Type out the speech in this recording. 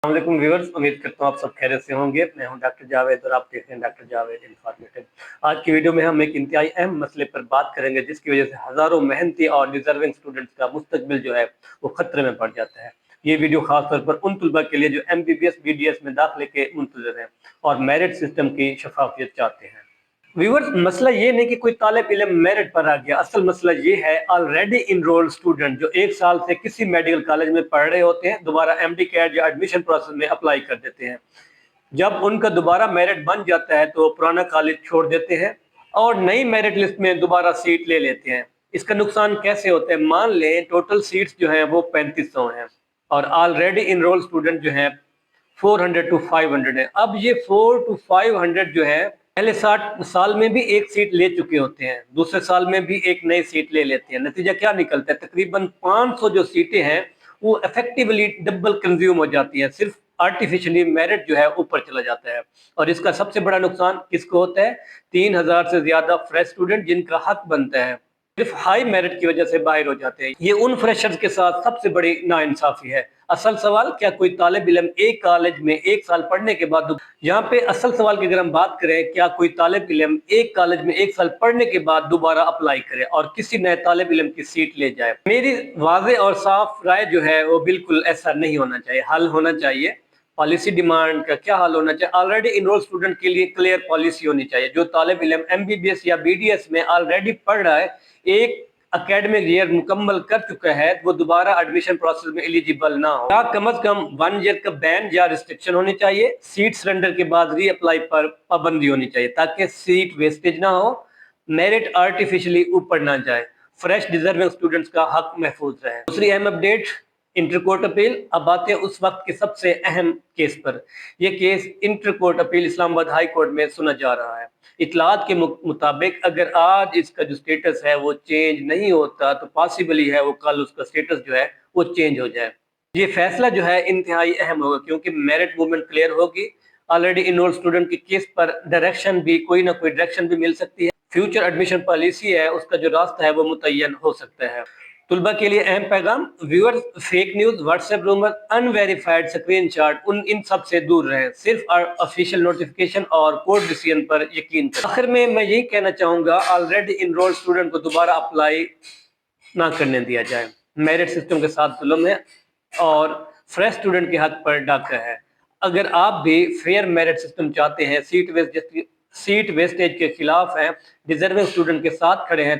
अस्सलाम वालेकुम व्यूअर्स, उम्मीद करता हूँ आप सब खैरियत से होंगे। मैं हूं डॉक्टर जावेद और आप देख रहे हैं डॉक्टर जावेद इन्फॉर्मेटिव। आज की वीडियो में हम एक इंतहाई अहम मसले पर बात करेंगे जिसकी वजह से हज़ारों मेहनती और डिजर्विंग स्टूडेंट्स का मुस्तकबिल जो है वो खतरे में पड़ जाता है। ये वीडियो खासतौर पर उन तलबा के लिए जो MBBS BDS में दाखिले के मुंतज़िर हैं और मेरिट सिस्टम की शफाफियत चाहते हैं। व्यूअर्स, मसला ये नहीं कि कोई तालिब इल्म मेरिट पर आ गया, असल मसला ये है ऑलरेडी इनरोल्ड स्टूडेंट जो एक साल से किसी मेडिकल कॉलेज में पढ़ रहे होते हैं, दोबारा MD कैट या एडमिशन प्रोसेस में अप्लाई कर देते हैं। जब उनका दोबारा मेरिट बन जाता है तो पुराना कॉलेज छोड़ देते हैं और नई मेरिट लिस्ट में दोबारा सीट ले लेते हैं। इसका नुकसान कैसे होता है? मान लें टोटल सीट्स जो हैं वो 3500 हैं और ऑलरेडी इनरोल्ड स्टूडेंट जो हैं 400 to 500 है। अब ये 4 to 500 जो है पहले 60 साल में भी एक सीट ले चुके होते हैं, दूसरे साल में भी एक नई सीट ले लेते हैं। नतीजा क्या निकलता है? तकरीबन 500 जो सीटें हैं वो इफेक्टिवली डबल कंज्यूम हो जाती हैं, सिर्फ आर्टिफिशियली मेरिट जो है ऊपर चला जाता है। और इसका सबसे बड़ा नुकसान किसको होता है? 3000 से ज्यादा फ्रेश स्टूडेंट जिनका हक बनता है सिर्फ हाई मेरिट की वजह से बाहर हो जाते हैं। ये उन फ्रेशर्स के साथ सबसे बड़ी नाइंसाफी है। असल सवाल, क्या कोई तालिब इल्म एक कॉलेज में एक साल पढ़ने के बाद, यहाँ पे असल सवाल की अगर हम बात करें, क्या कोई तालिब इल्म एक कॉलेज में एक साल पढ़ने के बाद दोबारा अप्लाई करे और किसी नए तालिब इल्म की सीट ले जाए? मेरी वाज़े और साफ राय जो है वो बिल्कुल ऐसा नहीं होना चाहिए। हल होना चाहिए पॉलिसी डिमांड का। क्या हाल होना चाहिए? ऑलरेडी इनरोल स्टूडेंट के लिए क्लियर पॉलिसी होनी चाहिए। जो तालिब इल्म MBBS या BDS में ऑलरेडी पढ़ रहा है, एक एकेडमिक ईयर मुकम्मल कर चुका है, वो दोबारा एडमिशन प्रोसेस में एलिजिबल ना हो। या कम से कम 1 ईयर का बैन या रिस्ट्रिक्शन होनी चाहिए। सीट सरेंडर के बाद री अप्लाई पर पाबंदी होनी चाहिए ताकि सीट वेस्टेज ना हो, मेरिट आर्टिफिशियली ऊपर ना जाए, फ्रेश डिजर्विंग स्टूडेंट्स का हक महफूज रहे। दूसरी अहम अपडेट, इंटरकोर्ट अपील। अब आते हैं उस वक्त के सबसे अहम केस पर। यह case intercourt appeal Islamabad high court में सुना जा रहा है। इतलात के मुताबिक अगर आज इसका जो स्टेटस है वो चेंज नहीं होता तो पॉसिबली है वो कल उसका स्टेटस जो है वो चेंज हो जाए। ये फैसला जो है इंतहाई अहम होगा क्योंकि मेरिट मूवमेंट क्लियर होगी। ऑलरेडी इनरोल्ड स्टूडेंट के केस पर डायरेक्शन भी, कोई ना कोई डायरेक्शन भी मिल सकती है। फ्यूचर एडमिशन पॉलिसी है, उसका जो रास्ता है वो मुतय्यन हो सकता है। तुलबा के लिए अहम पैगाम, viewers, fake news, WhatsApp rumour, unverified screenshot, इन सब से दूर रहें। सिर्फ ऑफिशियल नोटिफिकेशन और कोर्ट डिसीजन पर यकीन करें। आखिर में मैं यही कहना चाहूंगा, ऑलरेडी इनरोल्ड स्टूडेंट को दोबारा अप्लाई ना करने दिया जाए। मेरिट सिस्टम के साथ जुल्म है और फ्रेश स्टूडेंट के हक पर डाका है। अगर आप भी फेयर मेरिट सिस्टम चाहते हैं, सीट वेस्टेज के खिलाफ हैं, डिजर्विंग स्टूडेंट के साथ खड़े हैं,